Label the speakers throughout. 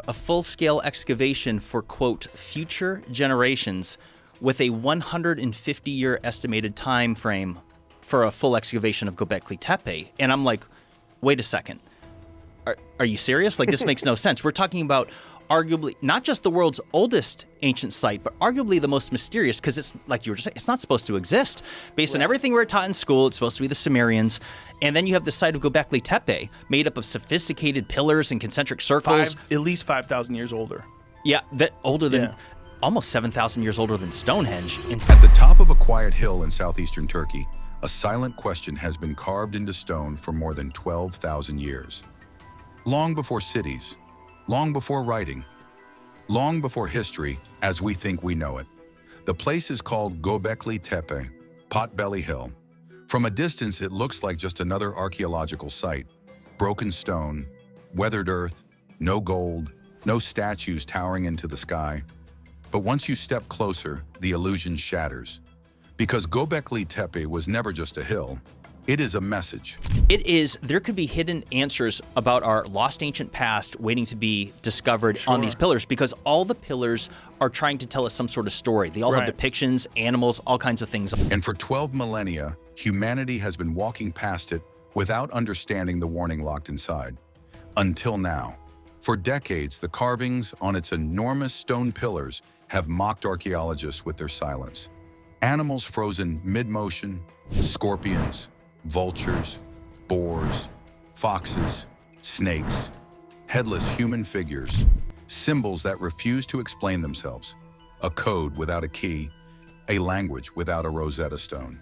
Speaker 1: a full-scale excavation for, quote, future generations with a 150-year estimated time frame for a full excavation of Göbekli Tepe. And I'm like, wait a second. Are you serious? Like, this makes no sense. We're talking about arguably not just the world's oldest ancient site, but arguably the most mysterious, because it's, like you were just saying, it's not supposed to exist. Based on everything we were taught in school, it's supposed to be the Sumerians. And then you have the site of Göbekli Tepe, made up of sophisticated pillars and concentric circles.
Speaker 2: At least 5,000 years older.
Speaker 1: Yeah, older than, almost 7,000 years older than Stonehenge.
Speaker 3: At the top of a quiet hill in southeastern Turkey, a silent question has been carved into stone for more than 12,000 years. Long before cities, long before writing, long before history as we think we know it. The place is called Göbekli Tepe, Potbelly Hill. From a distance, it looks like just another archaeological site. Broken stone, weathered earth, no gold, no statues towering into the sky. But once you step closer, the illusion shatters. Because Göbekli Tepe was never just a hill, it is a message.
Speaker 1: It is, there could be hidden answers about our lost ancient past waiting to be discovered on these pillars, because all the pillars are trying to tell us some sort of story. They all have depictions, animals, all kinds of things.
Speaker 3: And for 12 millennia, humanity has been walking past it without understanding the warning locked inside. Until now. For decades, the carvings on its enormous stone pillars have mocked archaeologists with their silence. Animals frozen mid-motion, scorpions, vultures, boars, foxes, snakes, headless human figures, symbols that refuse to explain themselves, a code without a key, a language without a Rosetta Stone.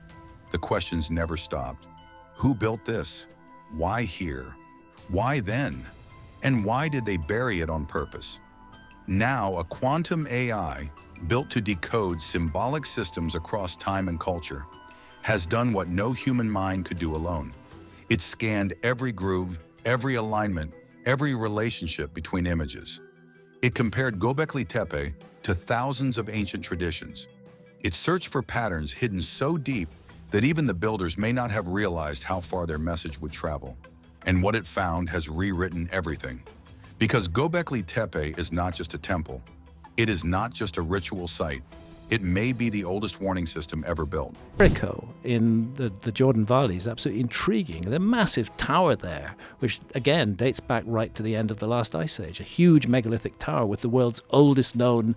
Speaker 3: The questions never stopped. Who built this? Why here? Why then? And why did they bury it on purpose? Now, a quantum AI, built to decode symbolic systems across time and culture, has done what no human mind could do alone. It scanned every groove, every alignment, every relationship between images. It compared Göbekli Tepe to thousands of ancient traditions. It searched for patterns hidden so deep that even the builders may not have realized how far their message would travel. And what it found has rewritten everything. Because Göbekli Tepe is not just a temple. It is not just a ritual site. It may be the oldest warning system ever built.
Speaker 4: Jericho in the Jordan Valley is absolutely intriguing. The massive tower there, which again dates back right to the end of the last ice age, a huge megalithic tower with the world's oldest known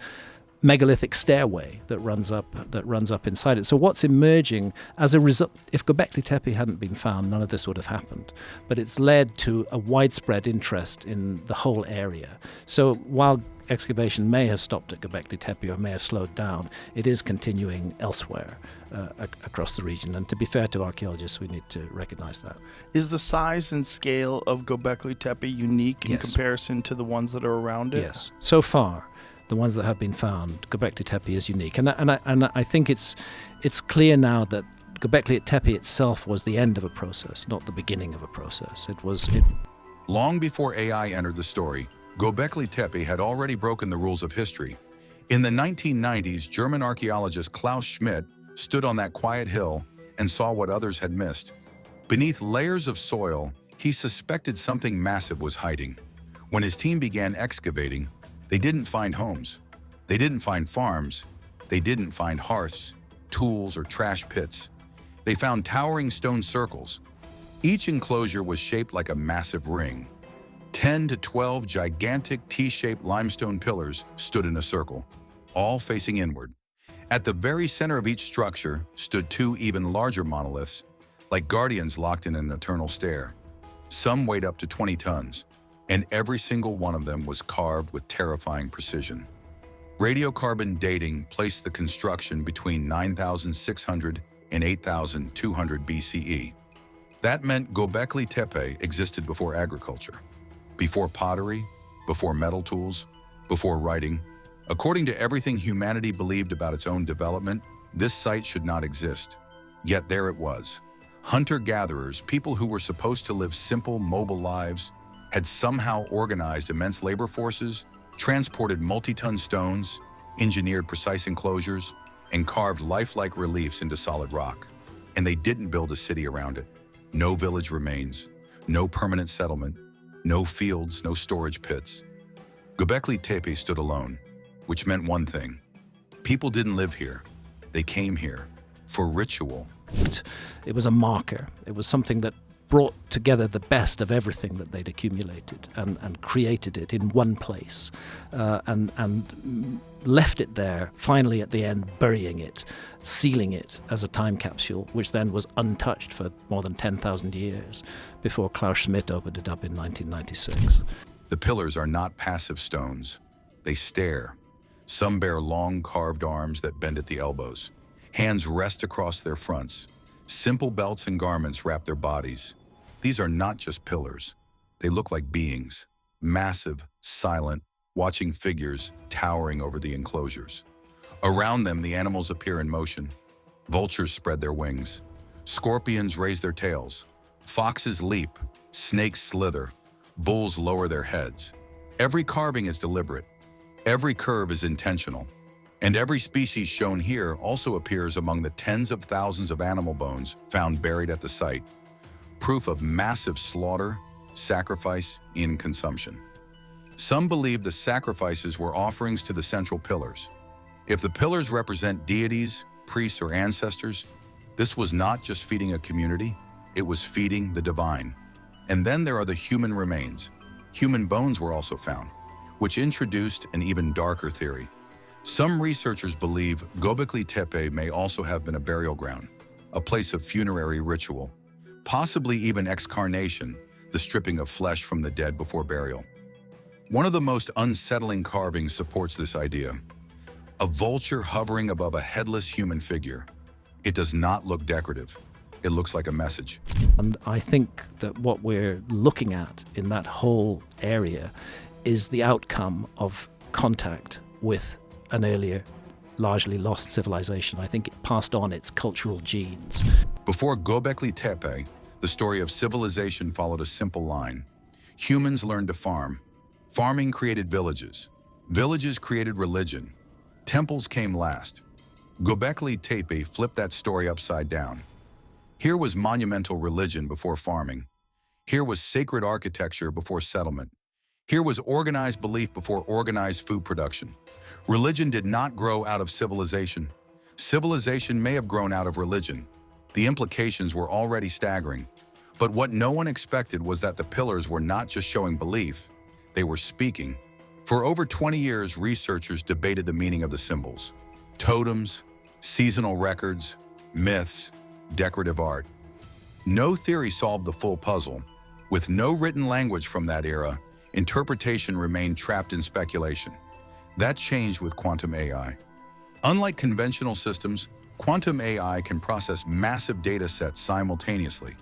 Speaker 4: megalithic stairway that runs up inside it. So what's emerging as a result, if Göbekli Tepe hadn't been found, none of this would have happened. But it's led to a widespread interest in the whole area. So while excavation may have stopped at Göbekli Tepe or may have slowed down, it is continuing elsewhere across the region. And to be fair to archaeologists, we need to recognize that.
Speaker 2: Is the size and scale of Göbekli Tepe unique in comparison to the ones that are around it?
Speaker 4: Yes. So far, the ones that have been found, Göbekli Tepe is unique. And I think it's clear now that Göbekli Tepe itself was the end of a process, not the beginning of a process.
Speaker 3: Long before AI entered the story, Göbekli Tepe had already broken the rules of history. In the 1990s, German archaeologist Klaus Schmidt stood on that quiet hill and saw what others had missed. Beneath layers of soil, he suspected something massive was hiding. When his team began excavating, they didn't find homes. They didn't find farms. They didn't find hearths, tools, or trash pits. They found towering stone circles. Each enclosure was shaped like a massive ring. 10 to 12 gigantic T-shaped limestone pillars stood in a circle, all facing inward. At the very center of each structure stood two even larger monoliths, like guardians locked in an eternal stare. Some weighed up to 20 tons, and every single one of them was carved with terrifying precision. Radiocarbon dating placed the construction between 9,600 and 8,200 BCE. That meant Göbekli Tepe existed before agriculture, before pottery, before metal tools, before writing. According to everything humanity believed about its own development, this site should not exist. Yet there it was. Hunter-gatherers, people who were supposed to live simple, mobile lives, had somehow organized immense labor forces, transported multi-ton stones, engineered precise enclosures, and carved lifelike reliefs into solid rock. And they didn't build a city around it. No village remains, no permanent settlement, no fields, no storage pits. Göbekli Tepe stood alone, which meant one thing. People didn't live here. They came here for ritual.
Speaker 4: It was a marker. It was something that brought together the best of everything that they'd accumulated and created it in one place, and left it there, finally at the end burying it, sealing it as a time capsule, which then was untouched for more than 10,000 years before Klaus Schmidt opened it up in 1996.
Speaker 3: The pillars are not passive stones. They stare. Some bear long carved arms that bend at the elbows. Hands rest across their fronts. Simple belts and garments wrap their bodies. These are not just pillars. They look like beings, massive, silent, watching figures towering over the enclosures. Around them, the animals appear in motion. Vultures spread their wings. Scorpions raise their tails. Foxes leap. Snakes slither. Bulls lower their heads. Every carving is deliberate. Every curve is intentional. And every species shown here also appears among the tens of thousands of animal bones found buried at the site. Proof of massive slaughter, sacrifice, and consumption. Some believe the sacrifices were offerings to the central pillars. If the pillars represent deities, priests, or ancestors, this was not just feeding a community, it was feeding the divine. And then there are the human remains. Human bones were also found, which introduced an even darker theory. Some researchers believe Göbekli Tepe may also have been a burial ground, a place of funerary ritual, possibly even excarnation, the stripping of flesh from the dead before burial. One of the most unsettling carvings supports this idea. A vulture hovering above a headless human figure. It does not look decorative. It looks like a message.
Speaker 4: And I think that what we're looking at in that whole area is the outcome of contact with an earlier, largely lost civilization. I think it passed on its cultural genes.
Speaker 3: Before Göbekli Tepe, the story of civilization followed a simple line. Humans learned to farm. Farming created villages. Villages created religion. Temples came last. Göbekli Tepe flipped that story upside down. Here was monumental religion before farming. Here was sacred architecture before settlement. Here was organized belief before organized food production. Religion did not grow out of civilization. Civilization may have grown out of religion. The implications were already staggering. But what no one expected was that the pillars were not just showing belief, they were speaking. For over 20 years, researchers debated the meaning of the symbols. Totems, seasonal records, myths, decorative art. No theory solved the full puzzle. With no written language from that era, interpretation remained trapped in speculation. That changed with quantum AI. Unlike conventional systems, quantum AI can process massive data sets simultaneously.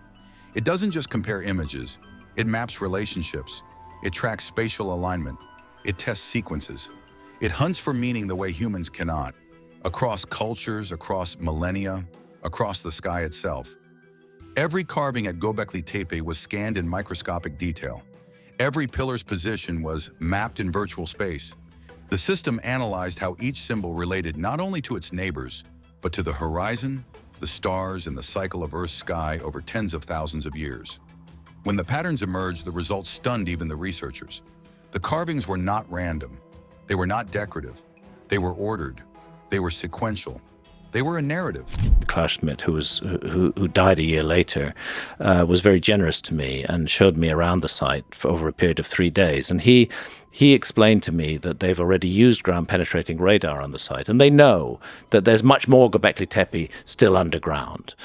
Speaker 3: It doesn't just compare images, it maps relationships, it tracks spatial alignment, it tests sequences. It hunts for meaning the way humans cannot, across cultures, across millennia, across the sky itself. Every carving at Göbekli Tepe was scanned in microscopic detail. Every pillar's position was mapped in virtual space. The system analyzed how each symbol related not only to its neighbors, but to the horizon, the stars, and the cycle of Earth's sky over tens of thousands of years. When the patterns emerged, the results stunned even the researchers. The carvings were not random. They were not decorative. They were ordered. They were sequential. They were a narrative.
Speaker 4: Klaus Schmidt, who died a year later, was very generous to me and showed me around the site for over a period of 3 days. And he explained to me that they've already used ground-penetrating radar on the site, and they know that there's much more Göbekli Tepe still underground.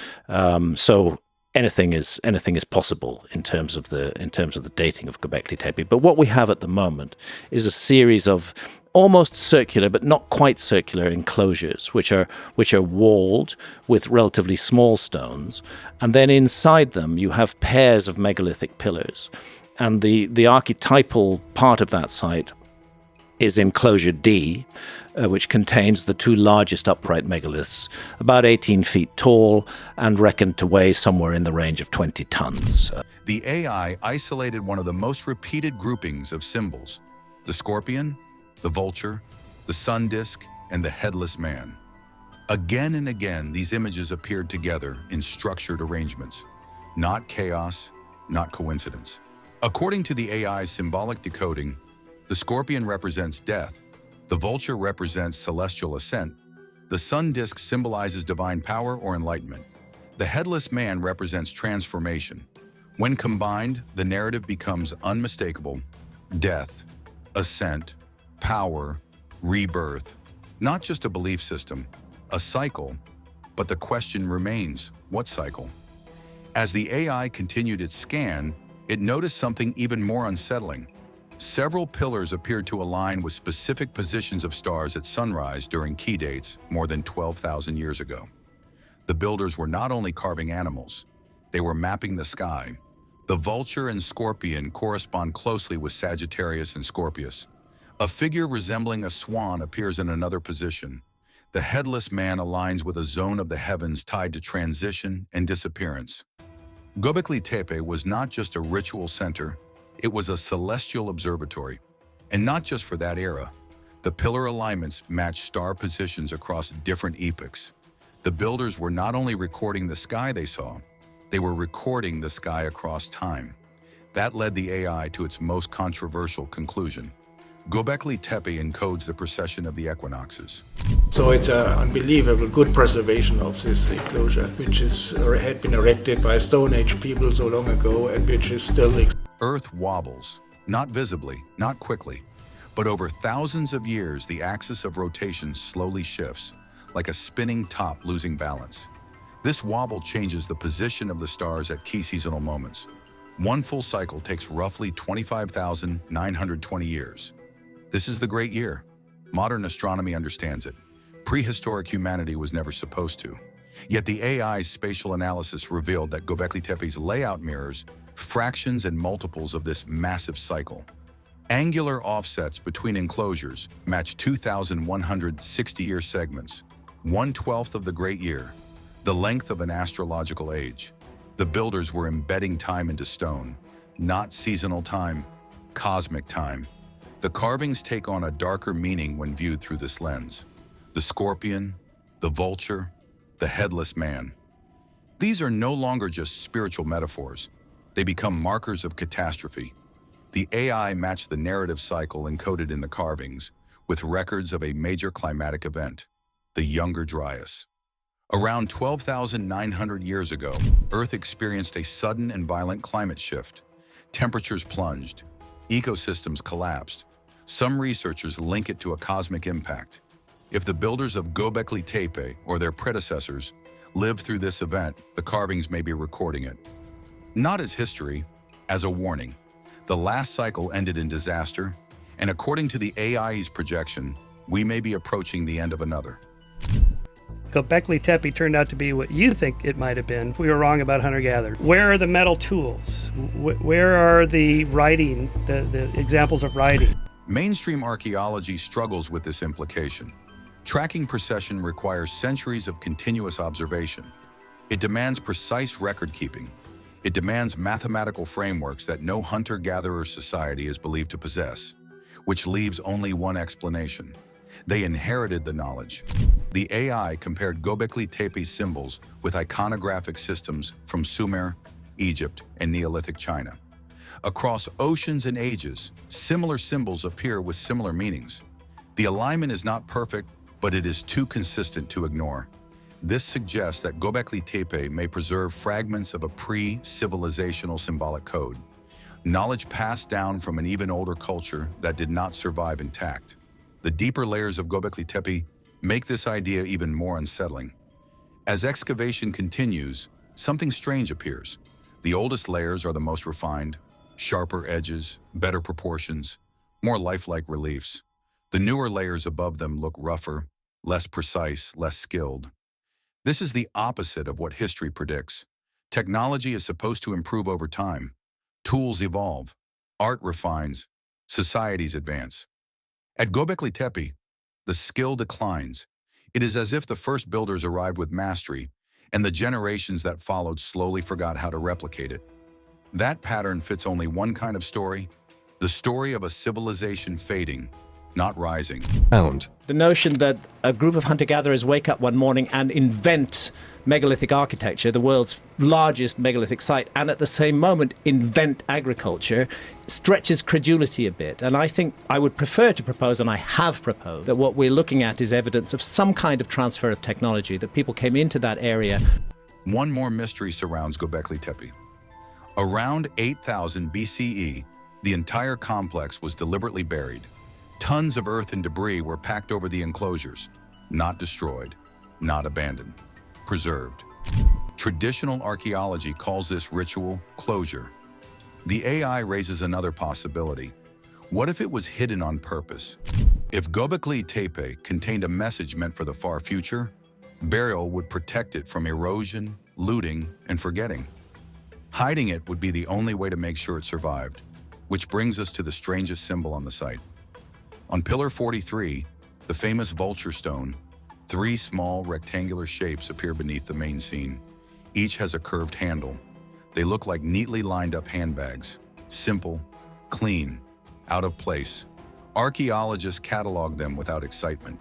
Speaker 4: So anything is possible in terms of the dating of Göbekli Tepe. But what we have at the moment is a series of almost circular but not quite circular enclosures, which are walled with relatively small stones, and then inside them you have pairs of megalithic pillars. And the archetypal part of that site is enclosure D, which contains the two largest upright megaliths, about 18 feet tall and reckoned to weigh somewhere in the range of 20 tons.
Speaker 3: The AI isolated one of the most repeated groupings of symbols: the scorpion, the vulture, the sun disk, and the headless man. Again and again, these images appeared together in structured arrangements, not chaos, not coincidence. According to the AI's symbolic decoding, The scorpion represents death. The vulture represents celestial ascent. The sun disk symbolizes divine power or enlightenment. The headless man represents transformation. When combined, the narrative becomes unmistakable. Death, ascent, power, rebirth. Not just a belief system, a cycle, but the question remains, what cycle? As the AI continued its scan, it noticed something even more unsettling. Several pillars appeared to align with specific positions of stars at sunrise during key dates more than 12,000 years ago. The builders were not only carving animals, they were mapping the sky. The vulture and scorpion correspond closely with Sagittarius and Scorpius. A figure resembling a swan appears in another position. The headless man aligns with a zone of the heavens tied to transition and disappearance. Göbekli Tepe was not just a ritual center, it was a celestial observatory. And not just for that era. The pillar alignments matched star positions across different epochs. The builders were not only recording the sky they saw, they were recording the sky across time. That led the AI to its most controversial conclusion. Göbekli Tepe encodes the precession of the equinoxes.
Speaker 5: So it's an unbelievable good preservation of this enclosure, which had been erected by Stone Age people so long ago and which is still
Speaker 3: Earth wobbles, not visibly, not quickly, but over thousands of years the axis of rotation slowly shifts, like a spinning top losing balance. This wobble changes the position of the stars at key seasonal moments. One full cycle takes roughly 25,920 years. This is the Great Year. Modern astronomy understands it. Prehistoric humanity was never supposed to. Yet the AI's spatial analysis revealed that Göbekli Tepe's layout mirrors fractions and multiples of this massive cycle. Angular offsets between enclosures match 2,160-year segments, 1/12 of the Great Year, the length of an astrological age. The builders were embedding time into stone, not seasonal time, cosmic time. The carvings take on a darker meaning when viewed through this lens. The scorpion, the vulture, the headless man. These are no longer just spiritual metaphors. They become markers of catastrophe. The AI matched the narrative cycle encoded in the carvings with records of a major climatic event, the Younger Dryas. Around 12,900 years ago, Earth experienced a sudden and violent climate shift. Temperatures plunged, ecosystems collapsed. Some researchers link it to a cosmic impact. If the builders of Göbekli Tepe or their predecessors lived through this event, the carvings may be recording it. Not as history, as a warning. The last cycle ended in disaster, and according to the AI's projection, we may be approaching the end of another.
Speaker 6: Göbekli Tepe turned out to be what you think it might have been. We were wrong about hunter-gatherer. Where are the metal tools? Where are the writing, the examples of writing?
Speaker 3: Mainstream archaeology struggles with this implication. Tracking precession requires centuries of continuous observation. It demands precise record-keeping. It demands mathematical frameworks that no hunter-gatherer society is believed to possess, which leaves only one explanation. They inherited the knowledge. The AI compared Göbekli Tepe's symbols with iconographic systems from Sumer, Egypt, and Neolithic China. Across oceans and ages, similar symbols appear with similar meanings. The alignment is not perfect, but it is too consistent to ignore. This suggests that Göbekli Tepe may preserve fragments of a pre-civilizational symbolic code, knowledge passed down from an even older culture that did not survive intact. The deeper layers of Göbekli Tepe make this idea even more unsettling. As excavation continues, something strange appears. The oldest layers are the most refined, sharper edges, better proportions, more lifelike reliefs. The newer layers above them look rougher, less precise, less skilled. This is the opposite of what history predicts. Technology is supposed to improve over time. Tools evolve, art refines, societies advance. At Göbekli Tepe, the skill declines. It is as if the first builders arrived with mastery, and the generations that followed slowly forgot how to replicate it. That pattern fits only one kind of story, the story of a civilization fading, not rising.
Speaker 7: Found.
Speaker 4: The notion that a group of hunter-gatherers wake up one morning and invent megalithic architecture, the world's largest megalithic site, and at the same moment invent agriculture, stretches credulity a bit. And I think I would prefer to propose, and I have proposed, that what we're looking at is evidence of some kind of transfer of technology, that people came into that area.
Speaker 3: One more mystery surrounds Göbekli Tepe. Around 8000 BCE, the entire complex was deliberately buried. Tons of earth and debris were packed over the enclosures, not destroyed, not abandoned, preserved. Traditional archaeology calls this ritual closure. The AI raises another possibility. What if it was hidden on purpose? If Göbekli Tepe contained a message meant for the far future, burial would protect it from erosion, looting, and forgetting. Hiding it would be the only way to make sure it survived, which brings us to the strangest symbol on the site. On Pillar 43, the famous vulture stone, 3 small rectangular shapes appear beneath the main scene. Each has a curved handle. They look like neatly lined up handbags. Simple, clean, out of place. Archaeologists catalog them without excitement.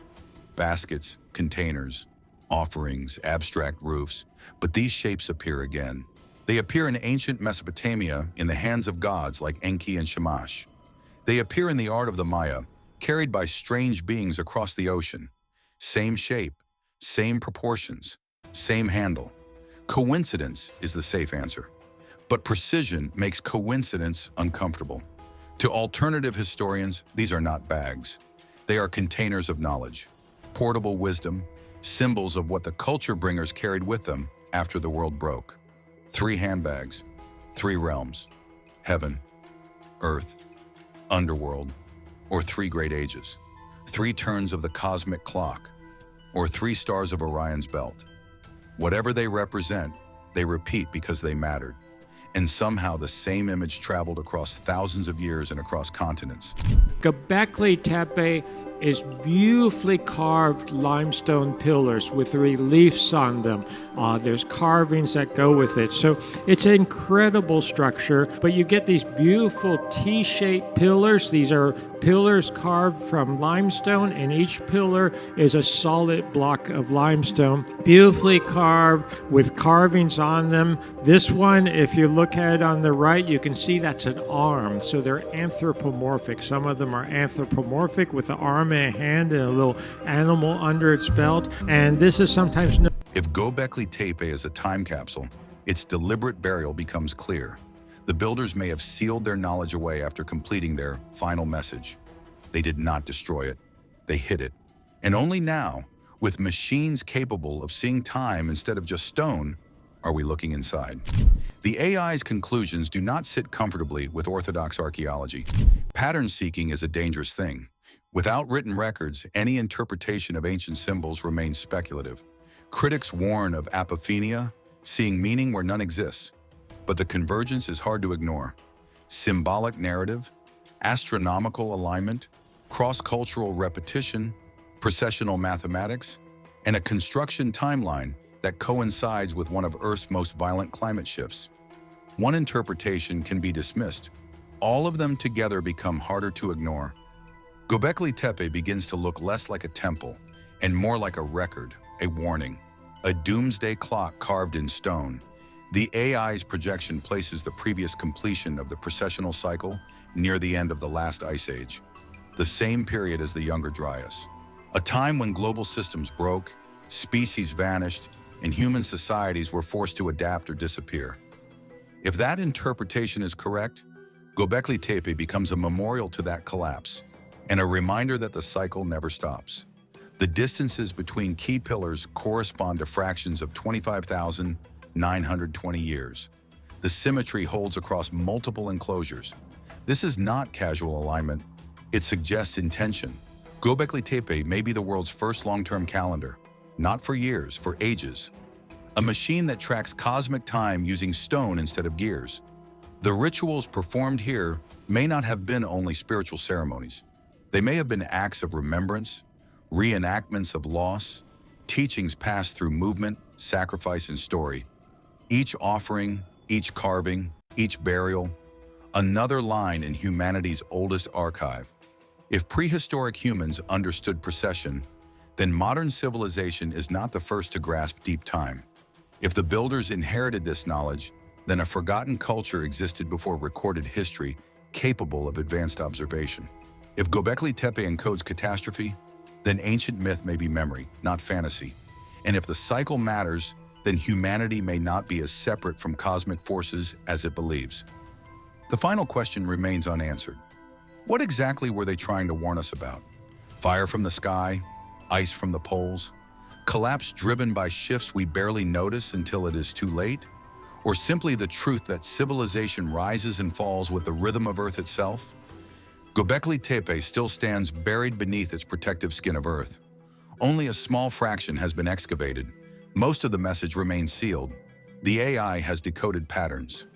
Speaker 3: Baskets, containers, offerings, abstract roofs. But these shapes appear again. They appear in ancient Mesopotamia in the hands of gods like Enki and Shamash. They appear in the art of the Maya, carried by strange beings across the ocean. Same shape, same proportions, same handle. Coincidence is the safe answer. But precision makes coincidence uncomfortable. To alternative historians, these are not bags. They are containers of knowledge, portable wisdom, symbols of what the culture bringers carried with them after the world broke. 3 handbags, 3 realms, heaven, earth, underworld, or 3 great ages, 3 turns of the cosmic clock, or 3 stars of Orion's belt. Whatever they represent, they repeat because they mattered. And somehow the same image traveled across thousands of years and across continents.
Speaker 8: Göbekli Tepe is beautifully carved limestone pillars with reliefs on them. There's carvings that go with it. So it's an incredible structure, but you get these beautiful T-shaped pillars. These are pillars carved from limestone, and each pillar is a solid block of limestone, beautifully carved with carvings on them. This one, if you look at it on the right, you can see that's an arm. So they're anthropomorphic. Some of them are anthropomorphic with the arm and a hand and a little animal under its belt. And this is sometimes known.
Speaker 3: If Göbekli Tepe is a time capsule, its deliberate burial becomes clear. The builders may have sealed their knowledge away after completing their final message. They did not destroy it. They hid it. And only now, with machines capable of seeing time instead of just stone, are we looking inside. The AI's conclusions do not sit comfortably with orthodox archaeology. Pattern seeking is a dangerous thing. Without written records, any interpretation of ancient symbols remains speculative. Critics warn of apophenia, seeing meaning where none exists. But the convergence is hard to ignore. Symbolic narrative, astronomical alignment, cross-cultural repetition, processional mathematics, and a construction timeline that coincides with one of Earth's most violent climate shifts. One interpretation can be dismissed. All of them together become harder to ignore. Göbekli Tepe begins to look less like a temple and more like a record, a warning, a doomsday clock carved in stone. The AI's projection places the previous completion of the precessional cycle near the end of the last ice age, the same period as the Younger Dryas, a time when global systems broke, species vanished, and human societies were forced to adapt or disappear. If that interpretation is correct, Göbekli Tepe becomes a memorial to that collapse and a reminder that the cycle never stops. The distances between key pillars correspond to fractions of 25,920 years. The symmetry holds across multiple enclosures. This is not casual alignment. It suggests intention. Göbekli Tepe may be the world's first long-term calendar, not for years, for ages. A machine that tracks cosmic time using stone instead of gears. The rituals performed here may not have been only spiritual ceremonies. They may have been acts of remembrance, reenactments of loss, teachings passed through movement, sacrifice, and story. Each offering, each carving, each burial, another line in humanity's oldest archive. If prehistoric humans understood precession, then modern civilization is not the first to grasp deep time. If the builders inherited this knowledge, then a forgotten culture existed before recorded history capable of advanced observation. If Göbekli Tepe encodes catastrophe, then ancient myth may be memory, not fantasy. And if the cycle matters, then humanity may not be as separate from cosmic forces as it believes. The final question remains unanswered. What exactly were they trying to warn us about? Fire from the sky? Ice from the poles? Collapse driven by shifts we barely notice until it is too late? Or simply the truth that civilization rises and falls with the rhythm of Earth itself? Göbekli Tepe still stands buried beneath its protective skin of Earth. Only a small fraction has been excavated. Most of the message remains sealed. The AI has decoded patterns,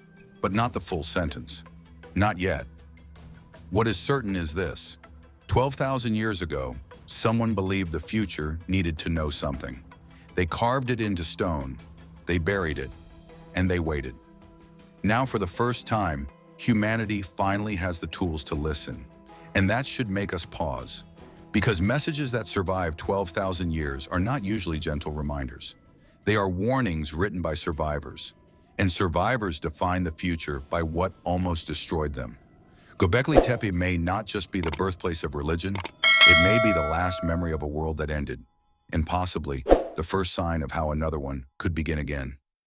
Speaker 3: but not the full sentence. Not yet. What is certain is this: 12,000 years ago, someone believed the future needed to know something. They carved it into stone, they buried it, and they waited. Now, for the first time, humanity finally has the tools to listen. And that should make us pause, because messages that survive 12,000 years are not usually gentle reminders. They are warnings written by survivors, and survivors define the future by what almost destroyed them. Göbekli Tepe may not just be the birthplace of religion, it may be the last memory of a world that ended, and possibly the first sign of how another one could begin again.